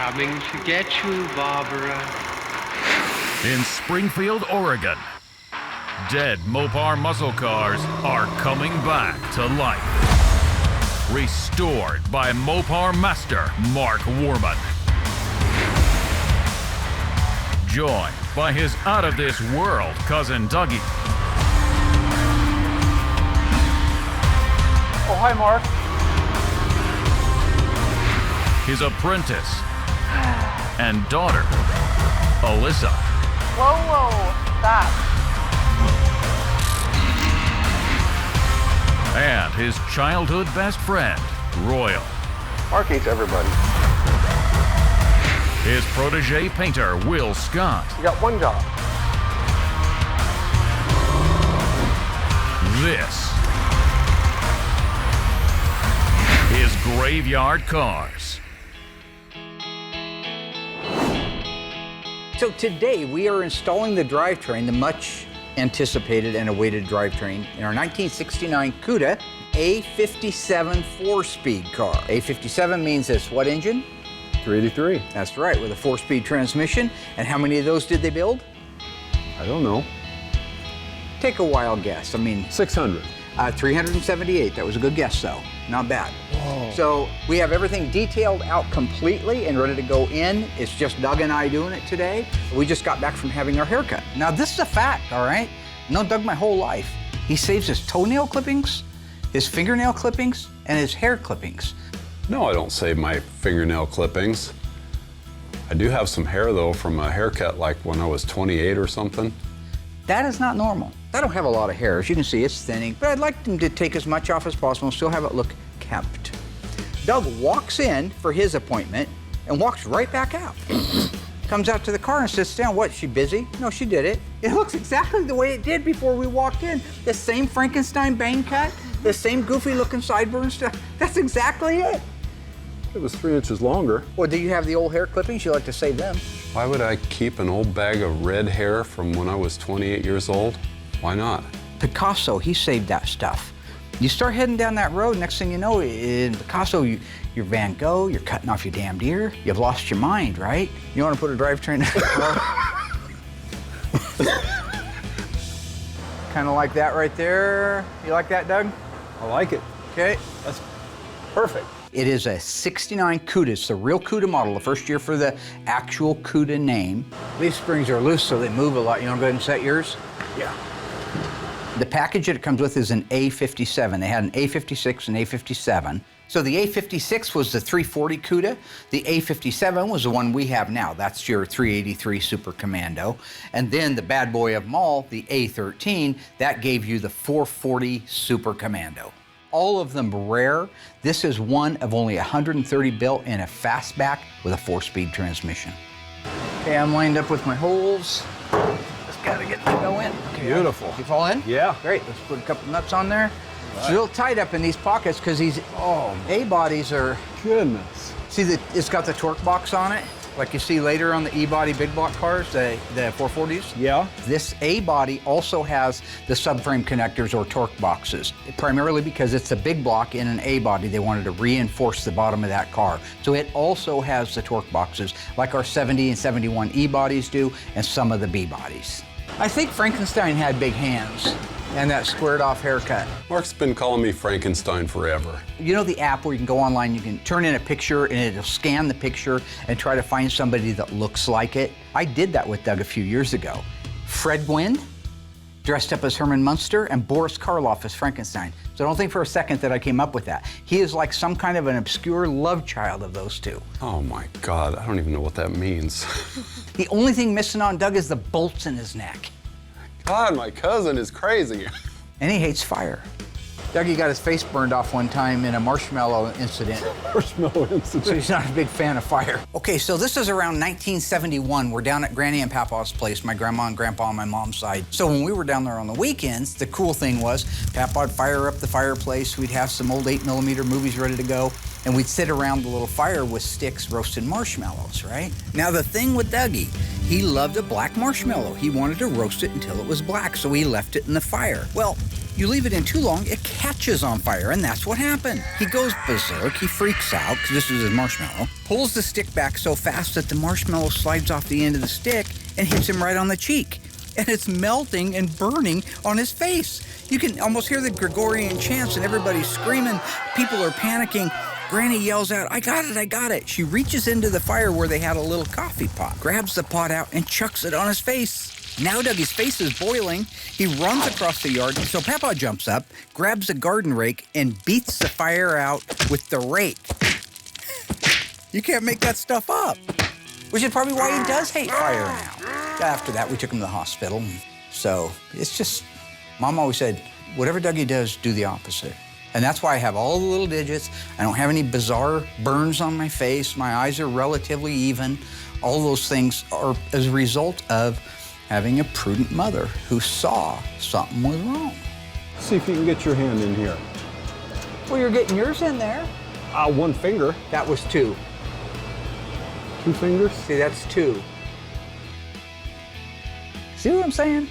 coming to get you, Barbara. In Springfield, Oregon, dead Mopar muscle cars are coming back to life. Restored by Mopar master Mark Warman. Joined by his out-of-this-world cousin Dougie. Oh, hi, Mark. His apprentice and daughter, Alyssa. Whoa, whoa, stop. And his childhood best friend, Royal. Mark hates everybody. His protege painter, Will Scott. You got one job. This is Graveyard Carz. So today we are installing the drivetrain, the much anticipated and awaited drivetrain in our 1969 Cuda A57 4-speed car. A57 means this what engine? 383. That's right, with a 4-speed transmission. And how many of those did they build? I don't know. Take a wild guess. I mean, 600. 378. That was a good guess, though. Not bad. Whoa. So we have everything detailed out completely and ready to go in. It's just Doug and I doing it today. We just got back from having our haircut. Now, this is a fact, all right? I've known Doug my whole life. He saves his toenail clippings, his fingernail clippings, and his hair clippings. No, I don't save my fingernail clippings. I do have some hair, though, from a haircut like when I was 28 or something. That is not normal. I don't have a lot of hair. As you can see, it's thinning, but I'd like them to take as much off as possible and still have it look kept. Doug walks in for his appointment and walks right back out. Comes out to the car and sits down. What, she busy? No, she did it. It looks exactly the way it did before we walked in. The same Frankenstein bang cut, the same goofy looking sideburn stuff. That's exactly it. It was 3 inches longer. Or do you have the old hair clippings? You like to save them. Why would I keep an old bag of red hair from when I was 28 years old? Why not? Picasso, he saved that stuff. You start heading down that road, next thing you know, in Picasso, you're Van Gogh, you're cutting off your damn deer, you've lost your mind, right? You want to put a drivetrain in the car? Kind of like that right there. You like that, Doug? I like it. Okay. That's perfect. It is a 69 Cuda. It's the real Cuda model, the first year for the actual Cuda name. Leaf springs are loose, so they move a lot. You want to go ahead and set yours? Yeah. The package that it comes with is an A57. They had an A56 and A57. So the A56 was the 340 Cuda. The A57 was the one we have now. That's your 383 Super Commando. And then the bad boy of them all, the A13, that gave you the 440 Super Commando. All of them rare. This is one of only 130 built in a fastback with a 4-speed transmission. Okay, I'm lined up with my holes. Just gotta get to go in. Okay, Beautiful. You fall in? Yeah. Great, let's put a couple nuts on there. It's a little tight up in these pockets because these A-bodies are, Goodness. see that it's got the torque box on it, like you see later on the E-body big block cars, the 440s. Yeah. This A-body also has the subframe connectors or torque boxes, primarily because it's a big block in an A-body. They wanted to reinforce the bottom of that car. So it also has the torque boxes, like our 70 and 71 E-bodies do, and some of the B-bodies. I think Frankenstein had big hands and that squared off haircut. Mark's been calling me Frankenstein forever. You know the app where you can go online, you can turn in a picture and it'll scan the picture and try to find somebody that looks like it? I did that with Doug a few years ago. Fred Gwynn, dressed up as Herman Munster, and Boris Karloff as Frankenstein. So don't think for a second that I came up with that. He is like some kind of an obscure love child of those two. Oh my God, I don't even know what that means. The only thing missing on Doug is the bolts in his neck. God, my cousin is crazy. And he hates fire. Dougie got his face burned off one time in a marshmallow incident. Marshmallow incident. So he's not a big fan of fire. Okay, so this is around 1971. We're down at Granny and Papa's place, my grandma and grandpa on my mom's side. So when we were down there on the weekends, the cool thing was Papa'd fire up the fireplace. We'd have some old 8mm movies ready to go. And we'd sit around the little fire with sticks roasting marshmallows, right? Now the thing with Dougie, he loved a black marshmallow. He wanted to roast it until it was black, so he left it in the fire. Well, You leave it in too long, it catches on fire, and that's what happened. He goes berserk, he freaks out, because this is his marshmallow, pulls the stick back so fast that the marshmallow slides off the end of the stick and hits him right on the cheek. And it's melting and burning on his face. You can almost hear the Gregorian chants and everybody's screaming. People are panicking. Granny yells out, I got it, I got it. She reaches into the fire where they had a little coffee pot, grabs the pot out and chucks it on his face. Now Dougie's face is boiling. He runs across the yard, so Papa jumps up, grabs a garden rake, and beats the fire out with the rake. You can't make that stuff up. Which is probably why he does hate fire now. After that, we took him to the hospital. So it's just, Mom always said, whatever Dougie does, do the opposite. And that's why I have all the little digits. I don't have any bizarre burns on my face. My eyes are relatively even. All those things are as a result of having a prudent mother who saw something was wrong. See if you can get your hand in here. Well, you're getting yours in there. One finger. That was 2. 2 fingers. See, that's 2. See what I'm saying?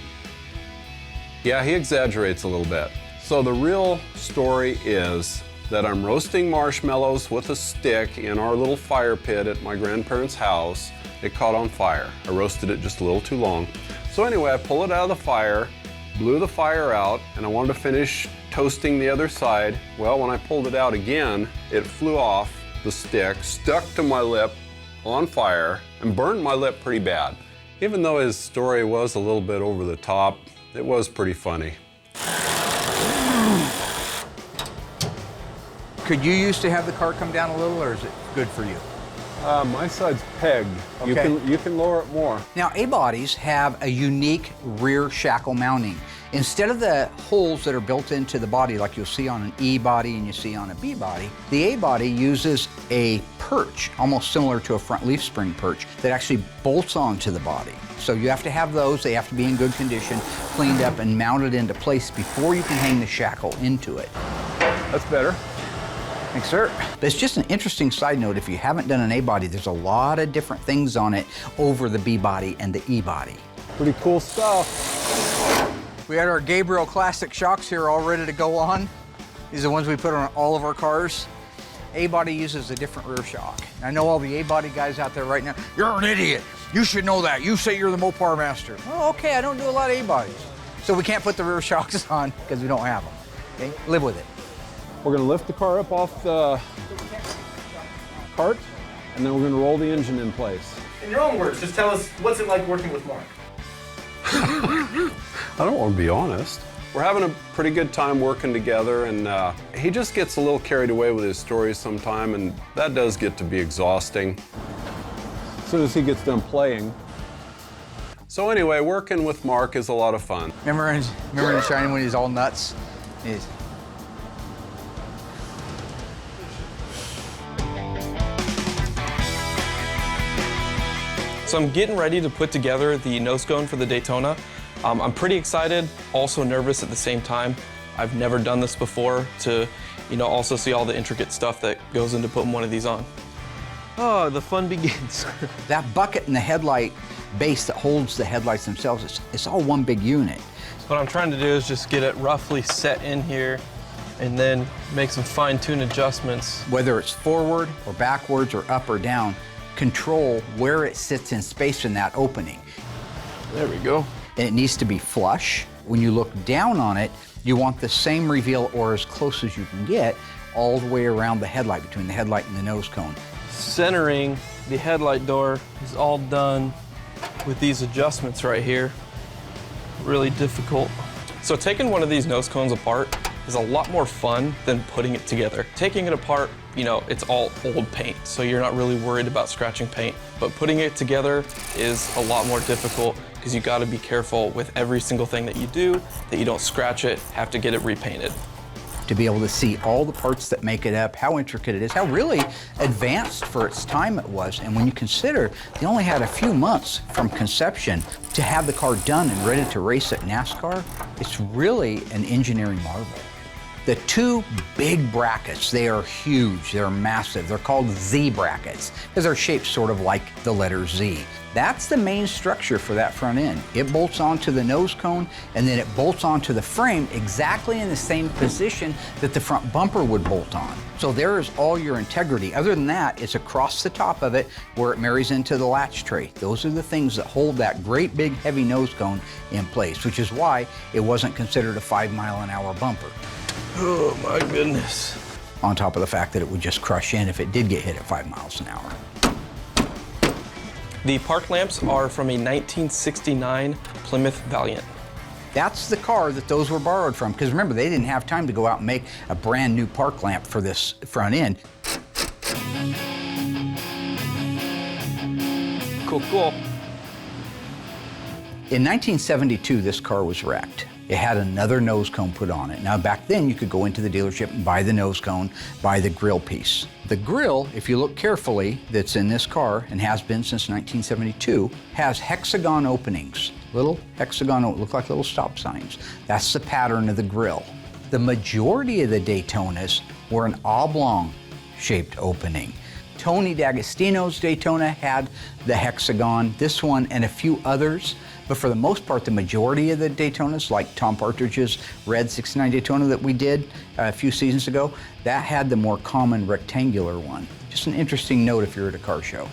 Yeah, he exaggerates a little bit. So the real story is that I'm roasting marshmallows with a stick in our little fire pit at my grandparents' house. It caught on fire. I roasted it just a little too long. So anyway, I pull it out of the fire, blew the fire out, and I wanted to finish toasting the other side. Well, when I pulled it out again, it flew off the stick, stuck to my lip on fire, and burned my lip pretty bad. Even though his story was a little bit over the top, it was pretty funny. Could you used to have the car come down a little, or is it good for you? My side's pegged. Okay. You can lower it more. Now, A-bodies have a unique rear shackle mounting. Instead of the holes that are built into the body like you'll see on an E-body and you see on a B-body, the A-body uses a perch, almost similar to a front leaf spring perch, that actually bolts onto the body. So you have to have those, they have to be in good condition, cleaned up and mounted into place before you can hang the shackle into it. That's better. Thanks, sir. But it's just an interesting side note. If you haven't done an A-body, there's a lot of different things on it over the B-body and the E-body. Pretty cool stuff. We had our Gabriel Classic shocks here all ready to go on. These are the ones we put on all of our cars. A-body uses a different rear shock. And I know all the A-body guys out there right now, you're an idiot. You should know that. You say you're the Mopar master. Oh, okay, I don't do a lot of A-bodies. So we can't put the rear shocks on because we don't have them. Okay, live with it. We're gonna lift the car up off the cart, and then we're gonna roll the engine in place. In your own words, just tell us, what's it like working with Mark? I don't want to be honest. We're having a pretty good time working together, and he just gets a little carried away with his stories sometime, and that does get to be exhausting. As soon as he gets done playing. So anyway, working with Mark is a lot of fun. Remember in The Shining when he's all nuts? He's, So I'm getting ready to put together the nose cone for the Daytona. I'm pretty excited, also nervous at the same time. I've never done this before to, also see all the intricate stuff that goes into putting one of these on. Oh, the fun begins. that bucket and the headlight base that holds the headlights themselves, it's all one big unit. What I'm trying to do is just get it roughly set in here and then make some fine-tune adjustments. Whether it's forward or backwards or up or down, control where it sits in space in that opening. There we go. And it needs to be flush. When you look down on it, you want the same reveal or as close as you can get all the way around the headlight, between the headlight and the nose cone. Centering the headlight door is all done with these adjustments right here. Really difficult. So taking one of these nose cones apart is a lot more fun than putting it together. Taking it apart, it's all old paint, so you're not really worried about scratching paint. But putting it together is a lot more difficult because you gotta be careful with every single thing that you do, that you don't scratch it, have to get it repainted. To be able to see all the parts that make it up, how intricate it is, how really advanced for its time it was. And when you consider they only had a few months from conception to have the car done and ready to race at NASCAR, it's really an engineering marvel. The two big brackets, they are huge, they're massive. They're called Z brackets because they're shaped sort of like the letter Z. That's the main structure for that front end. It bolts onto the nose cone and then it bolts onto the frame exactly in the same position that the front bumper would bolt on. So there is all your integrity. Other than that, it's across the top of it where it marries into the latch tray. Those are the things that hold that great big heavy nose cone in place, which is why it wasn't considered a 5-mile-an-hour bumper. Oh my goodness. On top of the fact that it would just crush in if it did get hit at 5 miles an hour. The park lamps are from a 1969 Plymouth Valiant. That's the car that those were borrowed from, because remember, they didn't have time to go out and make a brand new park lamp for this front end. Cool, cool. In 1972, this car was wrecked. It had another nose cone put on it. Now, back then, you could go into the dealership and buy the nose cone, buy the grill piece. The grill, if you look carefully, that's in this car and has been since 1972, has hexagon openings. Little hexagon, look like little stop signs. That's the pattern of the grill. The majority of the Daytonas were an oblong-shaped opening. Tony D'Agostino's Daytona had the hexagon, this one and a few others, but for the most part, the majority of the Daytonas, like Tom Partridge's red 69 Daytona that we did a few seasons ago, that had the more common rectangular one. Just an interesting note if you're at a car show.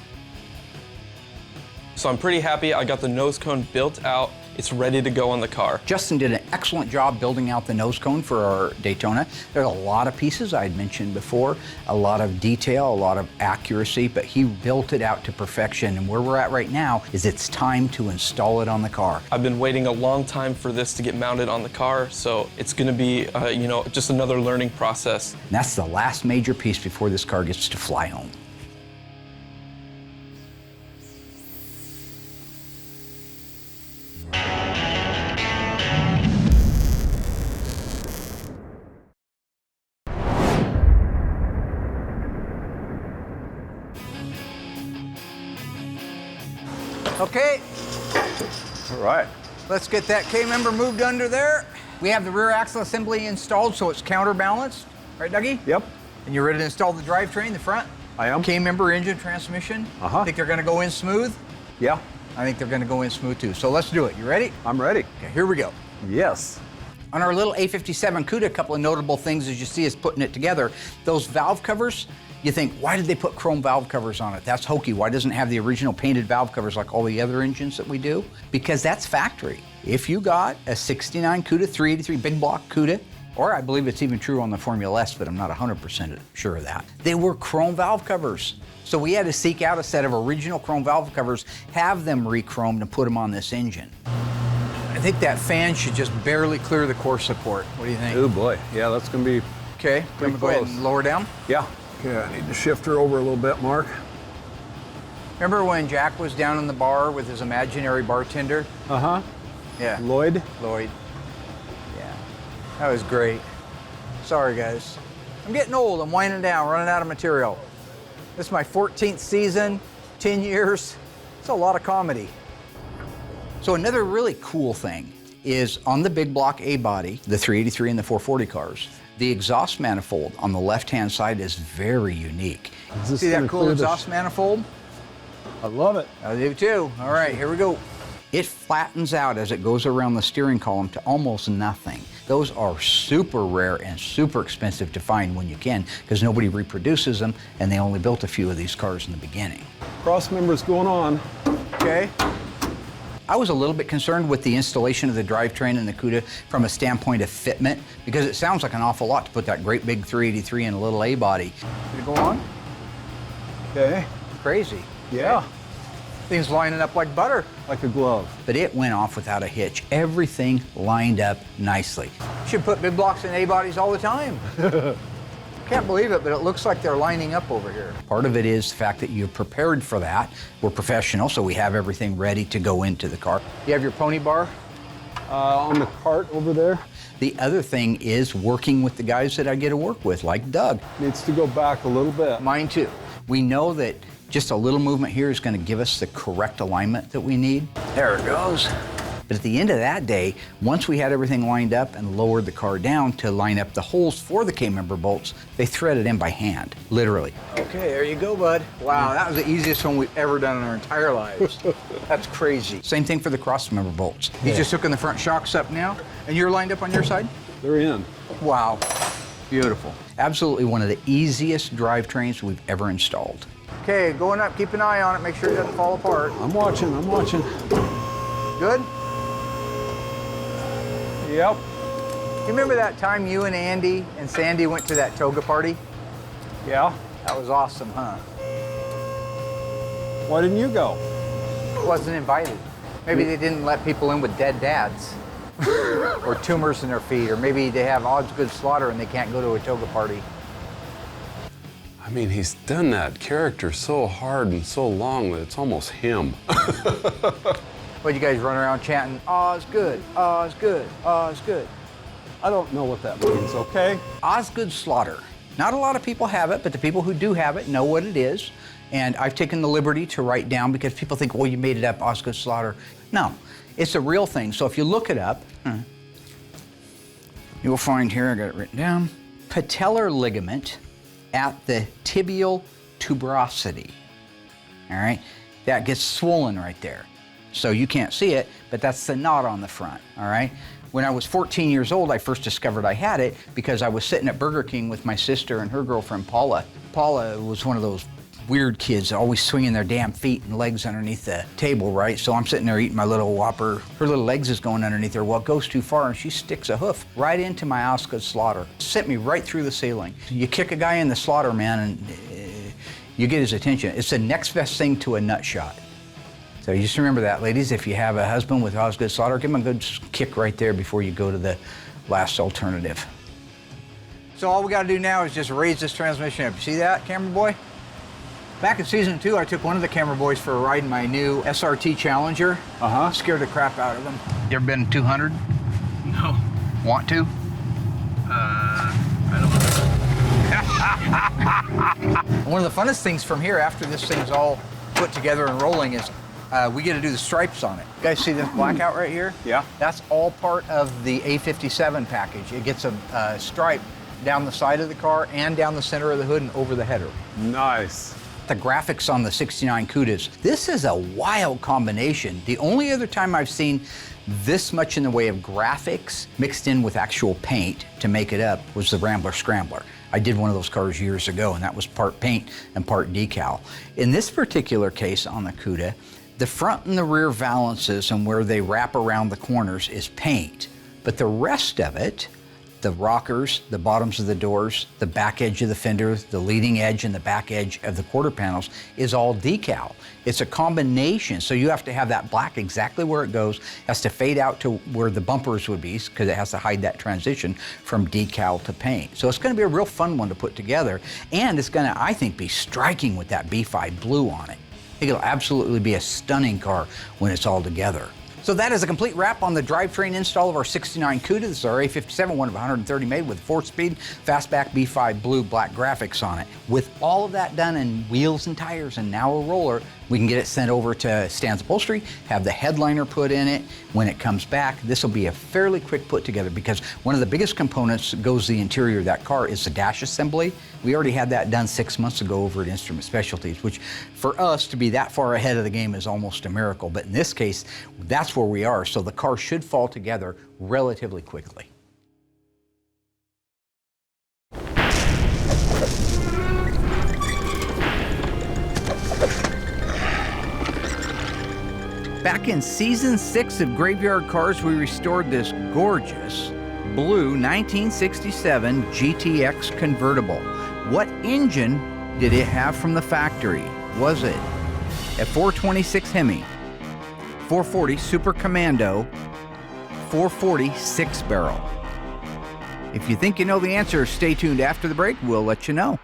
So I'm pretty happy I got the nose cone built out. It's ready to go on the car. Justin did an excellent job building out the nose cone for our Daytona. There's a lot of pieces I had mentioned before, a lot of detail, a lot of accuracy, but he built it out to perfection. And where we're at right now is it's time to install it on the car. I've been waiting a long time for this to get mounted on the car, so it's gonna be, just another learning process. And that's the last major piece before this car gets to fly home. Okay, All right. let's get that K-member moved under there. We have the rear axle assembly installed so it's counterbalanced. Right, Dougie? Yep. And you're ready to install the drivetrain, the front? I am. K-member engine transmission. Uh-huh. Think they're gonna go in smooth? Yeah, I think they're gonna go in smooth too. So let's do it. You ready? I'm ready. Okay, here we go. Yes. On our little A57 Cuda, a couple of notable things as you see us putting it together. Those valve covers, you think, why did they put chrome valve covers on it? That's hokey. Why doesn't it have the original painted valve covers like all the other engines that we do? Because that's factory. If you got a 69 Cuda, 383 big block Cuda, or I believe it's even true on the Formula S, but I'm not 100% sure of that, they were chrome valve covers. So we had to seek out a set of original chrome valve covers, have them re-chromed and put them on this engine. I think that fan should just barely clear the core support. What do you think? Oh boy. Yeah, that's gonna be Okay, pretty go ahead close. and lower down. Yeah. Okay, I need to shift her over a little bit, Mark. Remember when Jack was down in the bar with his imaginary bartender? Uh-huh. Yeah. Lloyd. Lloyd. Yeah. That was great. Sorry, guys. I'm getting old. I'm winding down, running out of material. This is my 14th season, 10 years. It's a lot of comedy. So another really cool thing is on the big block A body, the 383 and the 440 cars, the exhaust manifold on the left-hand side is very unique. Is this See that gonna cool clear the exhaust manifold? I love it. I do too. All right, here we go. It flattens out as it goes around the steering column to almost nothing. Those are super rare and super expensive to find when you can, because nobody reproduces them, and they only built a few of these cars in the beginning. Cross members going on. Okay. I was a little bit concerned with the installation of the drivetrain and the Cuda from a standpoint of fitment, because it sounds like an awful lot to put that great big 383 in a little A body. Did it go on? Okay. Crazy. Yeah. Things lining up like butter. Like a glove. But it went off without a hitch. Everything lined up nicely. Should put big blocks in A bodies all the time. Can't believe it, but it looks like they're lining up over here. Part of it is the fact that you're prepared for that. We're professional, so we have everything ready to go into the car. You have your pony bar? On the cart over there. The other thing is working with the guys that I get to work with, like Doug. Needs to go back a little bit. Mine too. We know that just a little movement here is going to give us the correct alignment that we need. There it goes. But at the end of that day, once we had everything lined up and lowered the car down to line up the holes for the K-member bolts, they threaded in by hand, literally. Okay, there you go, bud. Wow, that was the easiest one we've ever done in our entire lives. That's crazy. Same thing for the cross-member bolts. He's just hooking the front shocks up now, and you're lined up on your side? They're in. Wow, beautiful. Absolutely one of the easiest drivetrains we've ever installed. Okay, going up, keep an eye on it, make sure it doesn't fall apart. I'm watching, I'm watching. Good? Yep. You remember that time you and Andy and Sandy went to that toga party? Yeah. That was awesome, huh? Why didn't you go? Wasn't invited. Maybe they didn't let people in with dead dads. Or tumors in their feet, or maybe they have Osgood slaughter and they can't go to a toga party. I mean, he's done that character so hard and so long that it's almost him. What, you guys run around chanting, Osgood, Osgood, Osgood? I don't know what that means, okay? Osgood slaughter. Not a lot of people have it, but the people who do have it know what it is. And I've taken the liberty to write down because people think, well, you made it up, Osgood slaughter. No, it's a real thing. So if you look it up, you'll find here, I got it written down, patellar ligament at the tibial tuberosity. All right, that gets swollen right there. So you can't see it, but that's the knot on the front, all right? When I was 14 years old, I first discovered I had it because I was sitting at Burger King with my sister and her girlfriend, Paula. Paula was one of those weird kids always swinging their damn feet and legs underneath the table, right? So I'm sitting there eating my little Whopper. Her little legs is going underneath her. Well, it goes too far and she sticks a hoof right into my Osgood slaughter. Sent me right through the ceiling. You kick a guy in the slaughter, man, and you get his attention. It's the next best thing to a nut shot. So you just remember that, ladies. If you have a husband with Osgood slaughter, give him a good kick right there before you go to the last alternative. So all we got to do now is just raise this transmission up. You see that, camera boy? Back in season 2, I took one of the camera boys for a ride in my new SRT Challenger. Scared the crap out of him. You ever been 200? No. Want to? I don't know. One of the funnest things from here, after this thing's all put together and rolling, is we get to do the stripes on it. You guys see this blackout right here? Yeah. That's all part of the A57 package. It gets a stripe down the side of the car and down the center of the hood and over the header. Nice. The graphics on the 69 Cudas. This is a wild combination. The only other time I've seen this much in the way of graphics mixed in with actual paint to make it up was the Rambler Scrambler. I did one of those cars years ago, and that was part paint and part decal. In this particular case on the Cuda, the front and the rear valances and where they wrap around the corners is paint, but the rest of it, the rockers, the bottoms of the doors, the back edge of the fender, the leading edge and the back edge of the quarter panels is all decal. It's a combination, so you have to have that black exactly where it goes, has to fade out to where the bumpers would be because it has to hide that transition from decal to paint. So it's going to be a real fun one to put together, and it's going to, I think, be striking with that B5 blue on it. I think it'll absolutely be a stunning car when it's all together. So that is a complete wrap on the drivetrain install of our 69 Cuda. This is our A57, one of 130 made with 4-speed, fastback B5 blue black graphics on it. With all of that done and wheels and tires and now a roller, we can get it sent over to Stan's Upholstery, have the headliner put in it. When it comes back, this will be a fairly quick put together because one of the biggest components that goes to the interior of that car is the dash assembly. We already had that done 6 months ago over at Instrument Specialties, which for us to be that far ahead of the game is almost a miracle. But in this case, that's where we are. So the car should fall together relatively quickly. Back in season 6 of Graveyard Cars, we restored this gorgeous blue 1967 GTX convertible. What engine did it have from the factory? Was it a 426 Hemi, 440 Super Commando, 440 6-barrel? If you think you know the answer, stay tuned after the break. We'll let you know.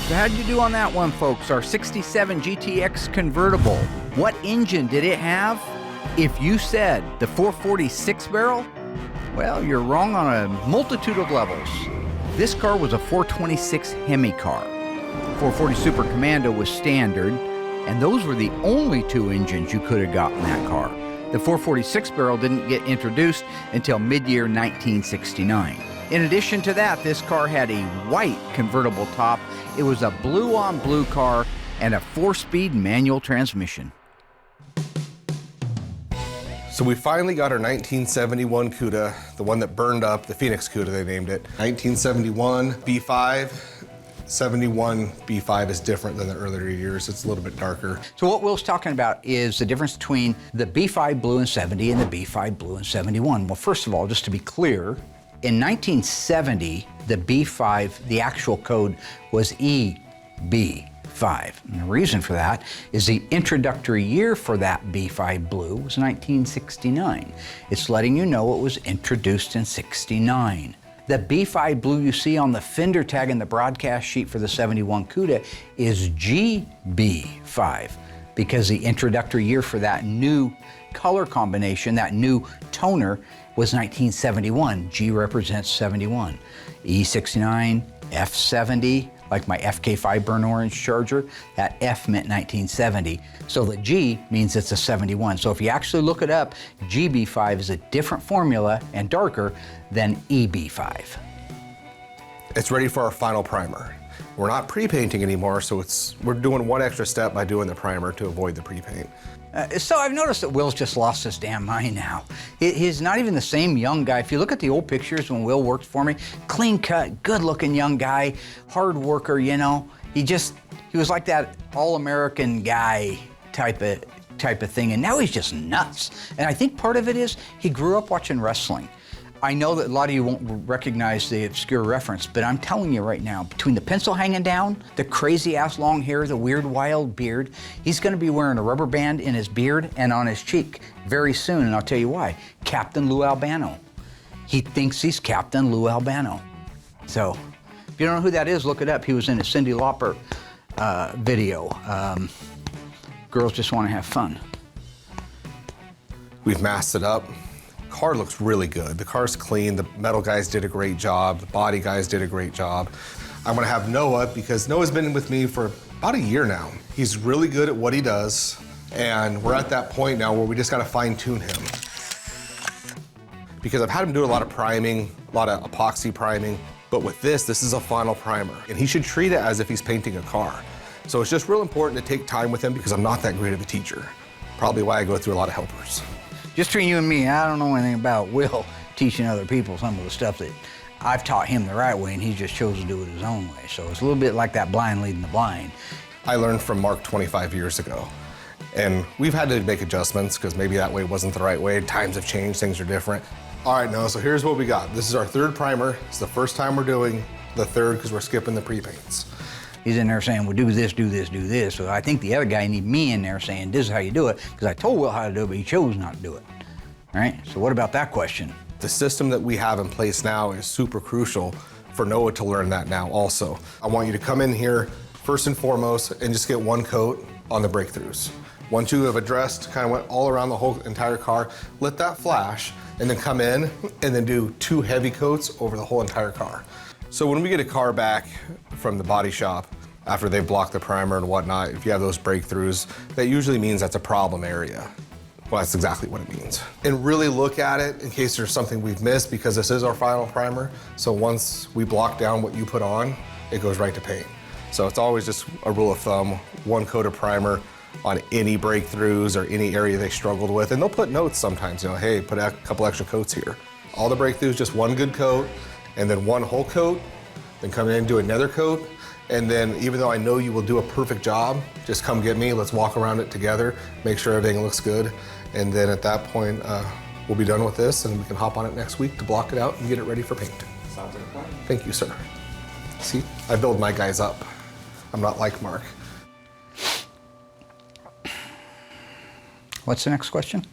So how'd you do on that one, folks? Our 67 GTX convertible. What engine did it have? If you said the 440 6-barrel, Well, you're wrong on a multitude of levels. This car was a 426 Hemi car. 440 Super Commando was standard, and those were the only two engines you could have got in that car. The 446 barrel didn't get introduced until mid-year 1969. In addition to that, this car had a white convertible top. It was a blue-on-blue car and a 4-speed manual transmission. So we finally got our 1971 Cuda, the one that burned up, the Phoenix Cuda they named it. 1971 B5. 71 B5 is different than the earlier years. It's a little bit darker. So what Will's talking about is the difference between the B5 Blue in 70 and the B5 Blue in 71. Well, first of all, just to be clear, in 1970, the B5, the actual code was EB5. And the reason for that is the introductory year for that B5 Blue was 1969. It's letting you know it was introduced in 69. The B5 Blue you see on the fender tag in the broadcast sheet for the 71 Cuda is GB5 because the introductory year for that new color combination, that new toner, was 1971. G represents 71. E69, F70, like my FK5 burnt orange Charger, that F meant 1970. So the G means it's a 71. So if you actually look it up, GB5 is a different formula and darker than EB5. It's ready for our final primer. We're not pre-painting anymore, so we're doing one extra step by doing the primer to avoid the pre-paint. So I've noticed that Will's just lost his damn mind now. He's not even the same young guy. If you look at the old pictures when Will worked for me, clean cut, good looking young guy, hard worker, you know. He was like that all-American guy type of thing, and now he's just nuts. And I think part of it is he grew up watching wrestling. I know that a lot of you won't recognize the obscure reference, but I'm telling you right now, between the pencil hanging down, the crazy-ass long hair, the weird wild beard, he's gonna be wearing a rubber band in his beard and on his cheek very soon, and I'll tell you why. Captain Lou Albano. He thinks he's Captain Lou Albano. So, if you don't know who that is, look it up. He was in a Cyndi Lauper video. Girls Just Want to Have Fun. We've masked it up. Car looks really good. The car's clean. The metal guys did a great job. The body guys did a great job. I'm gonna have Noah, because Noah's been with me for about a year now. He's really good at what he does, and we're at that point now where we just gotta fine tune him. Because I've had him do a lot of priming, a lot of epoxy priming, but with this is a final primer, and he should treat it as if he's painting a car. So it's just real important to take time with him because I'm not that great of a teacher. Probably why I go through a lot of helpers. Just between you and me, I don't know anything about Will teaching other people some of the stuff that I've taught him the right way, and he just chose to do it his own way. So it's a little bit like that blind leading the blind. I learned from Mark 25 years ago, and we've had to make adjustments because maybe that way wasn't the right way. Times have changed, things are different. All right, Noah, so here's what we got. This is our third primer. It's the first time we're doing the third because we're skipping the pre-paints. He's in there saying, well, do this, do this, do this. So I think the other guy need me in there saying, this is how you do it, because I told Will how to do it, but he chose not to do it. All right, so what about that question? The system that we have in place now is super crucial for Noah to learn that now also. I want you to come in here first and foremost and just get one coat on the breakthroughs. Once you have addressed, kind of went all around the whole entire car, let that flash, and then come in and then do 2 heavy coats over the whole entire car. So when we get a car back from the body shop, after they've blocked the primer and whatnot, if you have those breakthroughs, that usually means that's a problem area. Well, that's exactly what it means. And really look at it in case there's something we've missed, because this is our final primer. So once we block down what you put on, it goes right to paint. So it's always just a rule of thumb, 1 coat of primer on any breakthroughs or any area they struggled with. And they'll put notes sometimes, you know, hey, put a couple extra coats here. All the breakthroughs, just 1 good coat, and then 1 whole coat, then come in and do another coat. And then even though I know you will do a perfect job, just come get me, let's walk around it together, make sure everything looks good. And then at that point, we'll be done with this and we can hop on it next week to block it out and get it ready for paint. Sounds like a plan. Thank you, sir. See, I build my guys up. I'm not like Mark. What's the next question?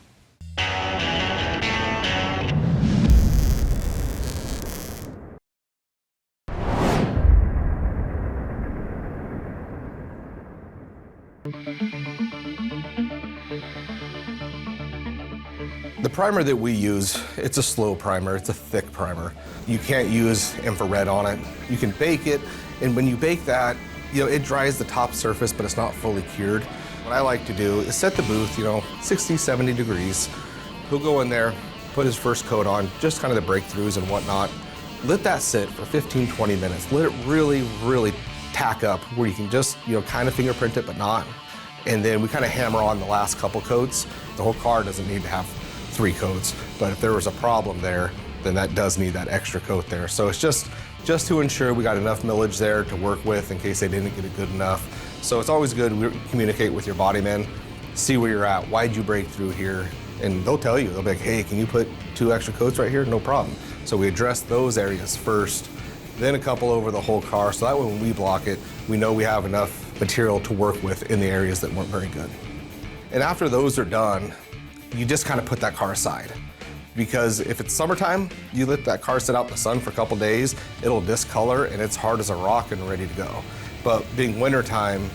The primer that we use, it's a slow primer, it's a thick primer. You can't use infrared on it. You can bake it, and when you bake that, it dries the top surface, but it's not fully cured. What I like to do is set the booth, 60, 70 degrees. He'll go in there, put his first coat on, just kind of the breakthroughs and whatnot. Let that sit for 15, 20 minutes. Let it really, really tack up where you can just, kind of fingerprint it, but not. And then we kind of hammer on the last couple coats. The whole car doesn't need to have 3 coats, but if there was a problem there, then that does need that extra coat there. So it's just to ensure we got enough millage there to work with in case they didn't get it good enough. So it's always good to communicate with your body man, see where you're at, why'd you break through here? And they'll tell you, they'll be like, hey, can you put 2 extra coats right here? No problem. So we address those areas first, then a couple over the whole car, so that way when we block it, we know we have enough material to work with in the areas that weren't very good. And after those are done, you just kind of put that car aside. Because if it's summertime, you let that car sit out in the sun for a couple days, it'll discolor and it's hard as a rock and ready to go. But being wintertime,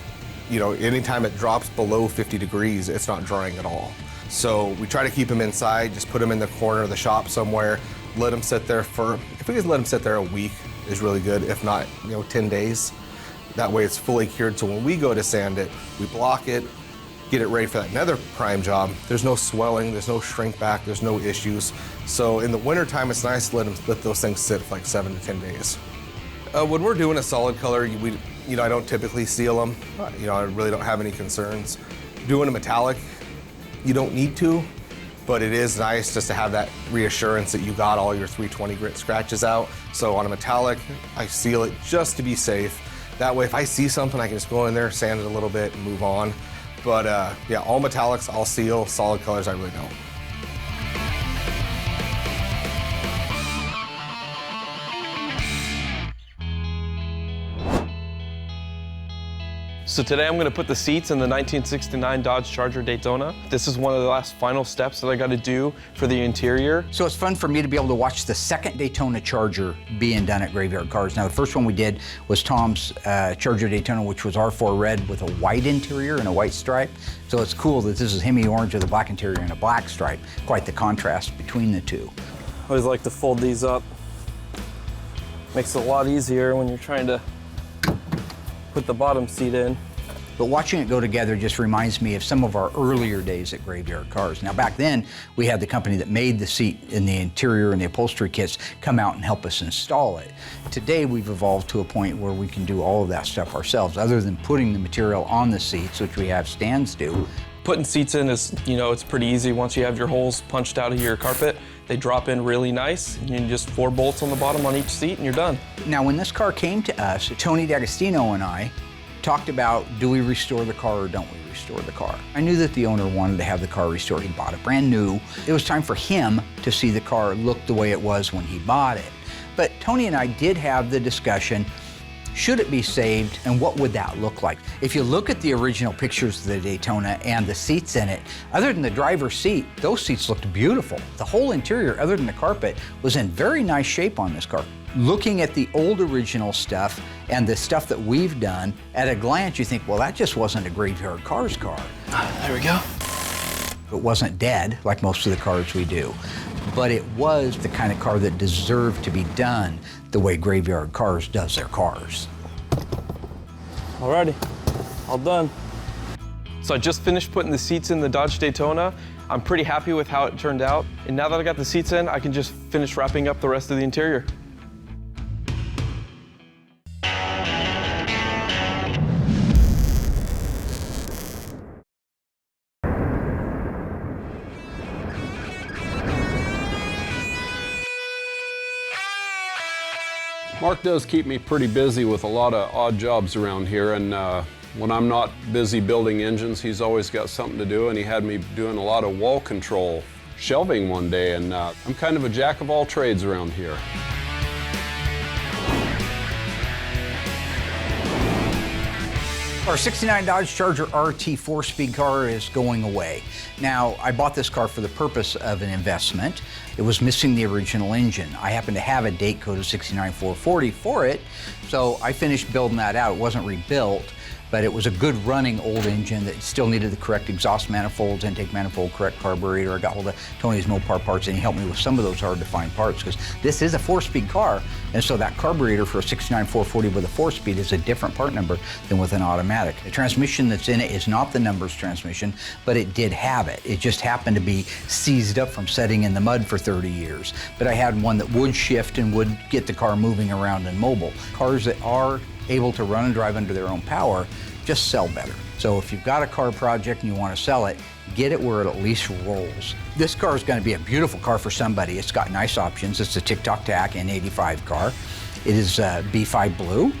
anytime it drops below 50 degrees, it's not drying at all. So we try to keep them inside, just put them in the corner of the shop somewhere, let them sit there if we can let them sit there a week is really good, if not, 10 days. That way it's fully cured, so when we go to sand it, we block it, get it ready for that nether prime job. There's no swelling, there's no shrink back, there's no issues. So in the wintertime, it's nice to let those things sit for like 7 to 10 days. When we're doing a solid color, I don't typically seal them. I really don't have any concerns. Doing a metallic, you don't need to, but it is nice just to have that reassurance that you got all your 320 grit scratches out. So on a metallic, I seal it just to be safe. That way, if I see something, I can just go in there, sand it a little bit, and move on. But yeah, all metallics, I'll seal. Solid colors, I really don't. So today I'm gonna put the seats in the 1969 Dodge Charger Daytona. This is one of the last final steps that I gotta do for the interior. So it's fun for me to be able to watch the second Daytona Charger being done at Graveyard Carz. Now the first one we did was Tom's Charger Daytona, which was R4 red with a white interior and a white stripe. So it's cool that this is Hemi orange with a black interior and a black stripe. Quite the contrast between the two. I always like to fold these up. Makes it a lot easier when you're trying to put the bottom seat in. But watching it go together just reminds me of some of our earlier days at Graveyard Carz. Now back then, we had the company that made the seat in the interior and the upholstery kits come out and help us install it. Today, we've evolved to a point where we can do all of that stuff ourselves, other than putting the material on the seats, which we have stands do. Putting seats in is, it's pretty easy. Once you have your holes punched out of your carpet, they drop in really nice. You can just 4 bolts on the bottom on each seat and you're done. Now, when this car came to us, Tony D'Agostino and I talked about, do we restore the car or don't we restore the car? I knew that the owner wanted to have the car restored. He bought it brand new. It was time for him to see the car look the way it was when he bought it. But Tony and I did have the discussion, should it be saved and what would that look like? If you look at the original pictures of the Daytona and the seats in it, other than the driver's seat, those seats looked beautiful. The whole interior, other than the carpet, was in very nice shape on this car. Looking at the old original stuff and the stuff that we've done, at a glance you think, well, that just wasn't a Graveyard Carz car. There we go. It wasn't dead like most of the cars we do, but it was the kind of car that deserved to be done the way Graveyard Carz does their cars. Alrighty, all done. So I just finished putting the seats in the Dodge Daytona. I'm pretty happy with how it turned out. And now that I got the seats in, I can just finish wrapping up the rest of the interior. Mark does keep me pretty busy with a lot of odd jobs around here, and when I'm not busy building engines, he's always got something to do, and he had me doing a lot of wall control shelving one day, and I'm kind of a jack of all trades around here. Our 69 Dodge Charger RT 4-speed car is going away. Now, I bought this car for the purpose of an investment. It was missing the original engine. I happen to have a date code of 69440 for it, so I finished building that out. It wasn't rebuilt, but it was a good running old engine that still needed the correct exhaust manifolds, intake manifold, correct carburetor. I got hold of Tony's Mopar parts, and he helped me with some of those hard to find parts, because this is a 4-speed car, and so that carburetor for a 69 440 with a 4-speed is a different part number than with an automatic. The transmission that's in it is not the numbers transmission, but it did have it. It just happened to be seized up from setting in the mud for 30 years. But I had one that would shift and would get the car moving around and mobile. Cars that are able to run and drive under their own power just sell better. So if you've got a car project and you want to sell it, get it where it at least rolls. This car is going to be a beautiful car for somebody. It's got nice options. It's a Tic-Toc Tac N85 car. It is B5 blue,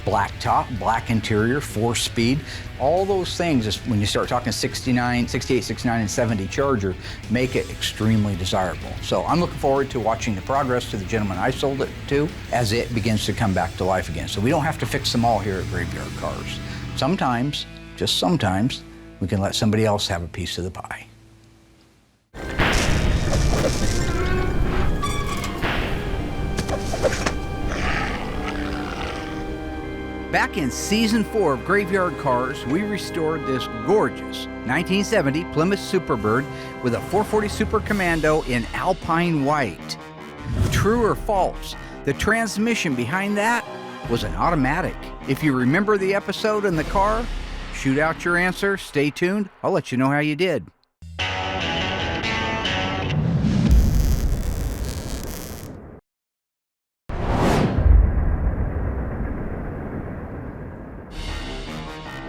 black top, black interior, 4-speed. All those things, when you start talking 68, 69, and 70 Charger, make it extremely desirable. So I'm looking forward to watching the progress to the gentleman I sold it to as it begins to come back to life again. So we don't have to fix them all here at Graveyard Cars. Sometimes, just sometimes, we can let somebody else have a piece of the pie. Back in season 4 of Graveyard Cars, we restored this gorgeous 1970 Plymouth Superbird with a 440 Super Commando in Alpine white. True or false, the transmission behind that was an automatic. If you remember the episode in the car, shoot out your answer, stay tuned, I'll let you know how you did.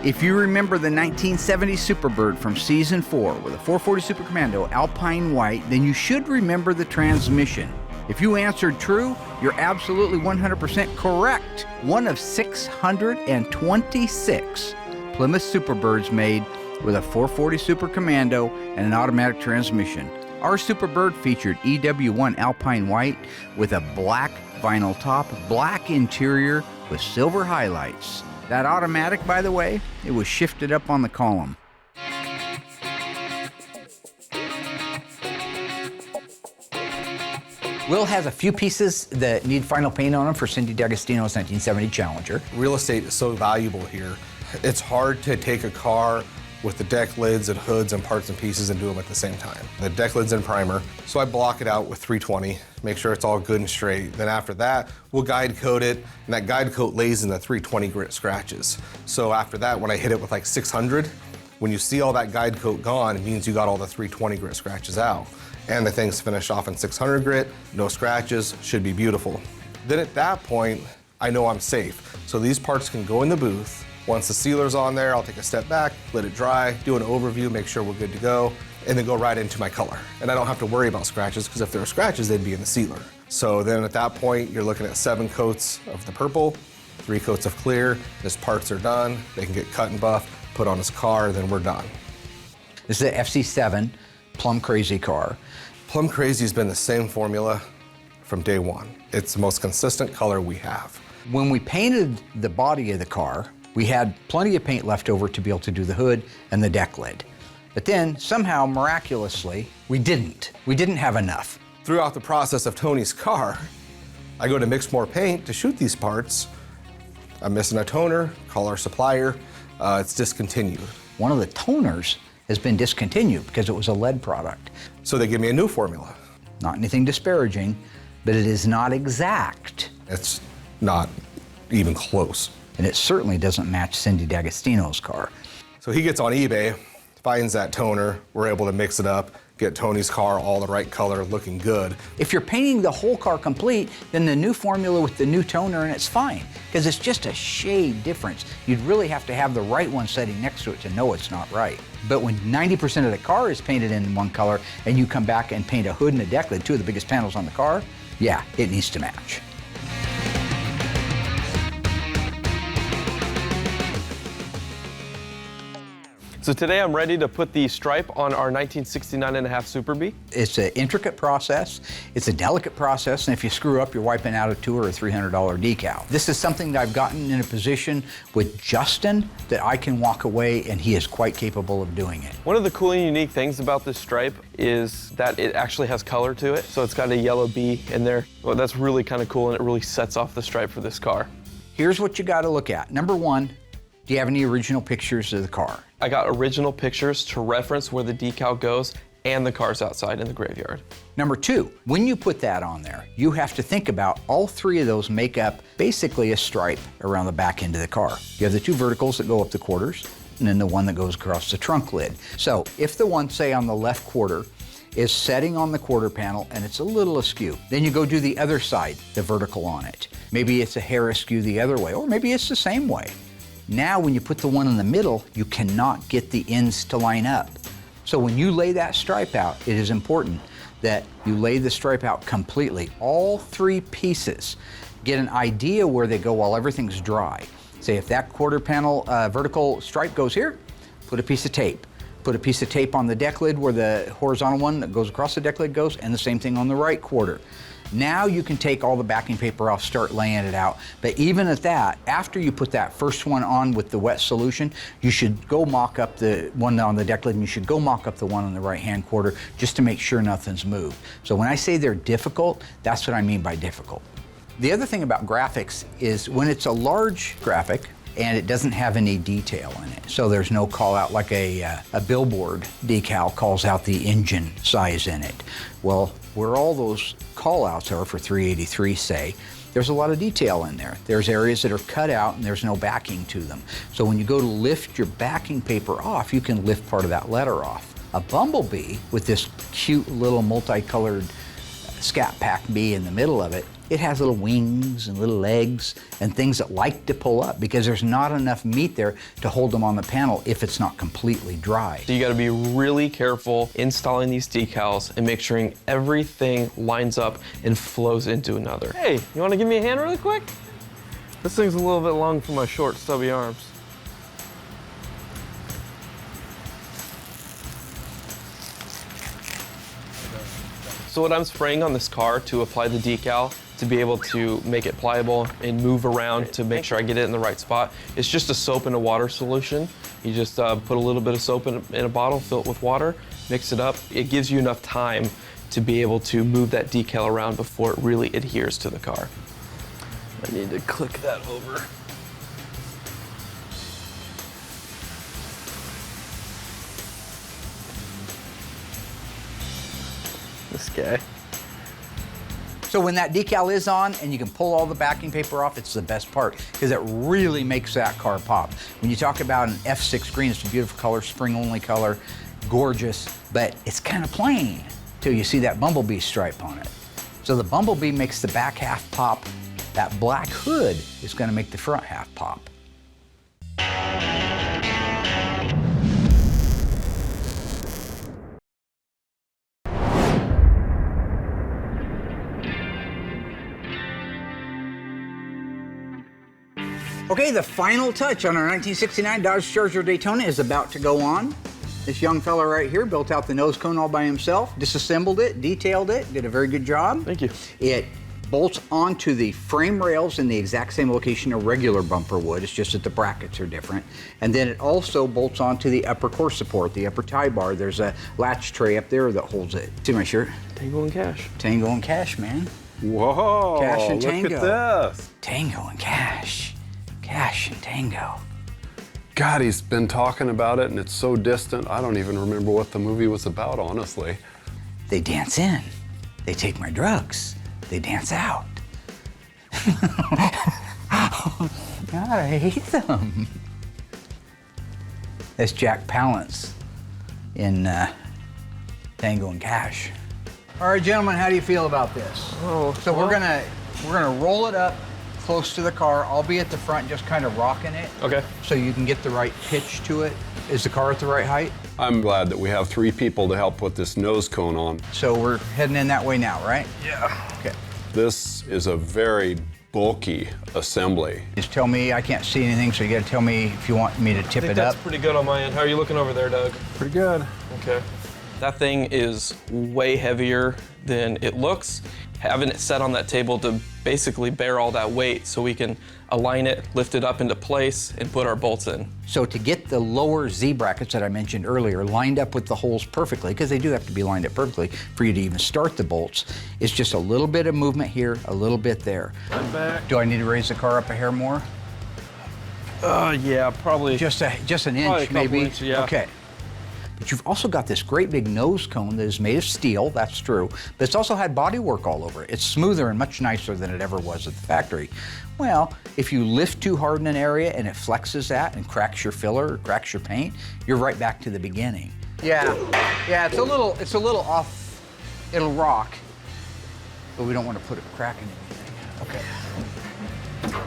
If you remember the 1970 Superbird from season 4 with a 440 Super Commando Alpine white, then you should remember the transmission. If you answered true, you're absolutely 100% correct. One of 626 Plymouth Superbirds made with a 440 Super Commando and an automatic transmission. Our Superbird featured EW1 Alpine white with a black vinyl top, black interior with silver highlights. That automatic, by the way, it was shifted up on the column. Will has a few pieces that need final paint on them for Cindy D'Agostino's 1970 Challenger. Real estate is so valuable here. It's hard to take a car with the deck lids and hoods and parts and pieces and do them at the same time. The deck lids and primer, so I block it out with 320, make sure it's all good and straight. Then after that, we'll guide coat it, and that guide coat lays in the 320 grit scratches. So after that, when I hit it with like 600, when you see all that guide coat gone, it means you got all the 320 grit scratches out. And the thing's finished off in 600 grit, no scratches, should be beautiful. Then at that point, I know I'm safe. So these parts can go in the booth. Once the sealer's on there, I'll take a step back, let it dry, do an overview, make sure we're good to go, and then go right into my color. And I don't have to worry about scratches, because if there are scratches, they'd be in the sealer. So then at that point, you're looking at 7 coats of the purple, 3 coats of clear. His parts are done. They can get cut and buffed, put on his car, then we're done. This is a FC7 Plum Crazy car. Plum Crazy's been the same formula from day one. It's the most consistent color we have. When we painted the body of the car, we had plenty of paint left over to be able to do the hood and the deck lid. But then, somehow, miraculously, we didn't. We didn't have enough. Throughout the process of Tony's car, I go to mix more paint to shoot these parts. I'm missing a toner, call our supplier, it's discontinued. One of the toners has been discontinued because it was a lead product. So they give me a new formula. Not anything disparaging, but it is not exact. It's not even close. And it certainly doesn't match Cindy D'Agostino's car. So he gets on eBay, finds that toner, we're able to mix it up, get Tony's car all the right color, looking good. If you're painting the whole car complete, then the new formula with the new toner and it's fine, because it's just a shade difference. You'd really have to have the right one sitting next to it to know it's not right. But when 90% of the car is painted in one color and you come back and paint a hood and a deck lid, 2 of the biggest panels on the car, yeah, it needs to match. So today I'm ready to put the stripe on our 1969.5 Super Bee. It's an intricate process, it's a delicate process, and if you screw up, you're wiping out a $200 or $300 decal. This is something that I've gotten in a position with Justin that I can walk away, and he is quite capable of doing it. One of the cool and unique things about this stripe is that it actually has color to it. So it's got a yellow bee in there. Well, that's really kind of cool, and it really sets off the stripe for this car. Here's what you got to look at. Number one, Do you have any original pictures of the car? I got original pictures to reference where the decal goes and the car's outside in the graveyard. Number 2, when you put that on there, you have to think about all 3 of those make up basically a stripe around the back end of the car. You have the 2 verticals that go up the quarters, and then the one that goes across the trunk lid. So if the one, say on the left quarter, is setting on the quarter panel and it's a little askew, then you go do the other side, the vertical on it. Maybe it's a hair askew the other way, or maybe it's the same way. Now when you put the one in the middle, you cannot get the ends to line up. So when you lay that stripe out, it is important that you lay the stripe out completely. All 3 pieces. Get an idea where they go while everything's dry. Say if that quarter panel vertical stripe goes here, put a piece of tape. Put a piece of tape on the deck lid where the horizontal one that goes across the deck lid goes, and the same thing on the right quarter. Now you can take all the backing paper off, start laying it out. But even at that, after you put that first one on with the wet solution, you should go mock up the one on the deck lid, and you should go mock up the one on the right-hand quarter just to make sure nothing's moved. So when I say they're difficult, that's what I mean by difficult. The other thing about graphics is when it's a large graphic, and it doesn't have any detail in it. So there's no call out like a billboard decal calls out the engine size in it. Well, where all those call outs are for 383, say, there's a lot of detail in there. There's areas that are cut out and there's no backing to them. So when you go to lift your backing paper off, you can lift part of that letter off. A Bumblebee with this cute little multicolored Scat Pack bee in the middle of it, it has little wings and little legs and things that like to pull up because there's not enough meat there to hold them on the panel if it's not completely dry. So you gotta be really careful installing these decals and make sure everything lines up and flows into another. Hey, you wanna give me a hand really quick? This thing's a little bit long for my short, stubby arms. So what I'm spraying on this car to apply the decal to be able to make it pliable and move around to make sure I get it in the right spot. It's just a soap and a water solution. You just put a little bit of soap in a bottle, fill it with water, mix it up. It gives you enough time to be able to move that decal around before it really adheres to the car. I need to click that over. This guy. So when that decal is on and you can pull all the backing paper off, it's the best part because it really makes that car pop. When you talk about an F6 green, it's a beautiful color, spring-only color, gorgeous, but it's kind of plain till you see that Bumblebee stripe on it. So the Bumblebee makes the back half pop. That black hood is going to make the front half pop. Okay, the final touch on our 1969 Dodge Charger Daytona is about to go on. This young fella right here built out the nose cone all by himself, disassembled it, detailed it, did a very good job. Thank you. It bolts onto the frame rails in the exact same location a regular bumper would. It's just that the brackets are different. And then it also bolts onto the upper core support, the upper tie bar. There's a latch tray up there that holds it. See my shirt? Tango and Cash. Tango and Cash, man. Whoa, Cash and look Tango. at this. Tango and Cash. Cash and Tango. God, he's been talking about it and it's so distant, I don't even remember what the movie was about, honestly. They dance in. They take my drugs. They dance out. God, I hate them. That's Jack Palance in Tango and Cash. All right, gentlemen, how do you feel about this? Oh, so we're gonna roll it up close to the car. I'll be at the front just kind of rocking it. Okay. So you can get the right pitch to it. Is the car at the right height? I'm glad that we have 3 people to help put this nose cone on. So we're heading in that way now, right? Yeah. Okay. This is a very bulky assembly. Just tell me, I can't see anything, so you gotta tell me if you want me to tip I think it that's up. pretty good on my end. How are you looking over there, Doug? Pretty good. Okay. That thing is way heavier than it looks. Having it set on that table to basically bear all that weight so we can align it, lift it up into place, and put our bolts in. So to get the lower Z brackets that I mentioned earlier lined up with the holes perfectly, because they do have to be lined up perfectly for you to even start the bolts, it's just a little bit of movement here, a little bit there. Right back. Do I need to raise the car up a hair more? Yeah, probably. Just an Probably a inch, couple maybe. inches, yeah. Okay. But you've also got this great big nose cone that is made of steel, that's true, but it's also had body work all over it. It's smoother and much nicer than it ever was at the factory. Well, if you lift too hard in an area and it flexes that and cracks your filler or cracks your paint, you're right back to the beginning. Yeah, it's a little off, it'll rock, but we don't want to put a crack in anything. Okay.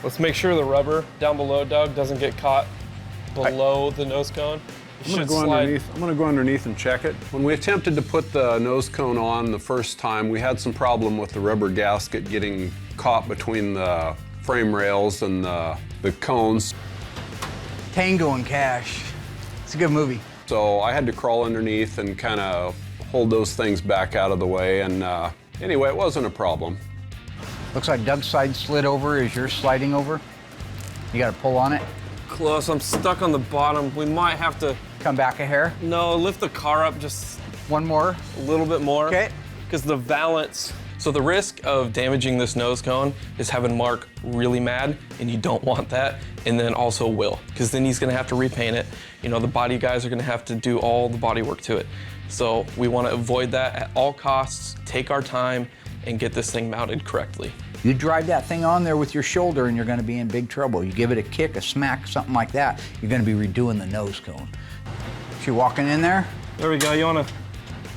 Let's make sure the rubber down below, Doug, doesn't get caught below the nose cone. I'm gonna go underneath and check it. When we attempted to put the nose cone on the first time, we had some problem with the rubber gasket getting caught between the frame rails and the cones. Tango and Cash. It's a good movie. So I had to crawl underneath and kind of hold those things back out of the way. And anyway, it wasn't a problem. Looks like Doug's side slid over. Is yours sliding over? You got to pull on it. Close. I'm stuck on the bottom. We might have to. Come back a hair. No, lift the car up just one more. A little bit more. Okay. Because the valance. So the risk of damaging this nose cone is having Mark really mad, and you don't want that. And then also Will, because then he's going to have to repaint it. You know, the body guys are going to have to do all the body work to it. So we want to avoid that at all costs. Take our time and get this thing mounted correctly. You drive that thing on there with your shoulder and you're going to be in big trouble. You give it a kick, a smack, something like that, you're going to be redoing the nose cone. You walking in there? There we go. You want to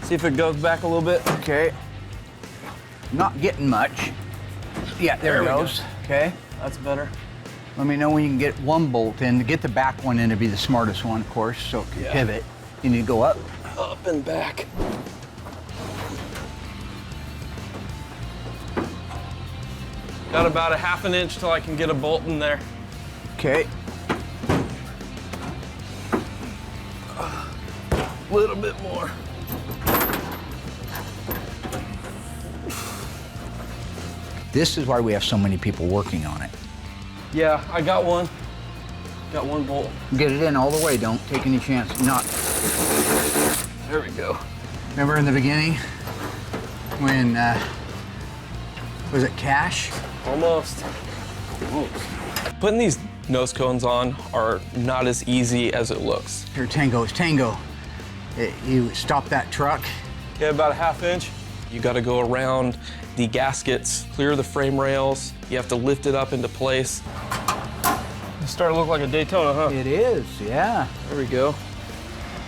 see if it goes back a little bit? Okay. Not getting much. Yeah, there it goes. Go. Okay. That's better. Let me know when you can get one bolt in. To get the back one in to be the smartest one, of course, so it can pivot. You need to go up. Up and back. Got about a ½ an inch till I can get a bolt in there. Okay. A little bit more. This is why we have so many people working on it. Yeah, I got one. Got one bolt. Get it in all the way, don't take any chance. Not. There we go. Remember in the beginning when, was it Cash? Almost. Putting these nose cones on are not as easy as it looks. Here, Tango, it's Tango. You stop that truck. Okay, about a ½ inch. You got to go around the gaskets, clear the frame rails. You have to lift it up into place. It's starting to look like a Daytona, huh? It is, yeah. There we go.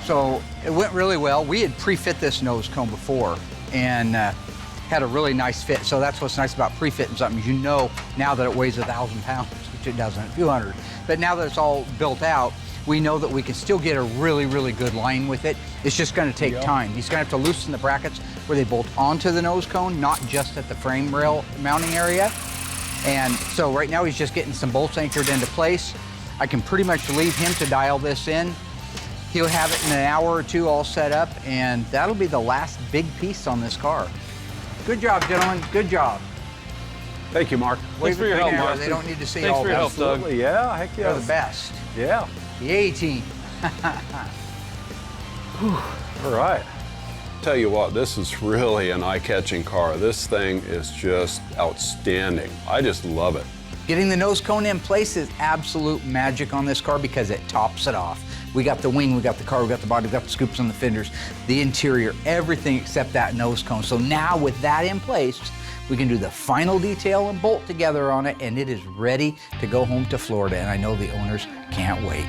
So it went really well. We had pre-fit this nose cone before and had a really nice fit. So that's what's nice about pre-fitting something. You know now that it weighs 1,000 pounds, which it doesn't, a few hundred. But now that it's all built out, we know that we can still get a really, really good line with it. It's just gonna take time. He's gonna have to loosen the brackets where they bolt onto the nose cone, not just at the frame rail mounting area. And so right now he's just getting some bolts anchored into place. I can pretty much leave him to dial this in. He'll have it in an hour or two all set up, and that'll be the last big piece on this car. Good job, gentlemen, good job. Thank you, Mark. Thanks for your help, Mark. They don't need to see Thanks all for your that. help, Doug. Absolutely, yeah, heck yeah. They're the best. Yeah. The A-team. All right. Tell you what, this is really an eye-catching car. This thing is just outstanding. I just love it. Getting the nose cone in place is absolute magic on this car because it tops it off. We got the wing, we got the car, we got the body, we got the scoops on the fenders, the interior, everything except that nose cone. So now with that in place, we can do the final detail and bolt together on it, and it is ready to go home to Florida, and I know the owners can't wait.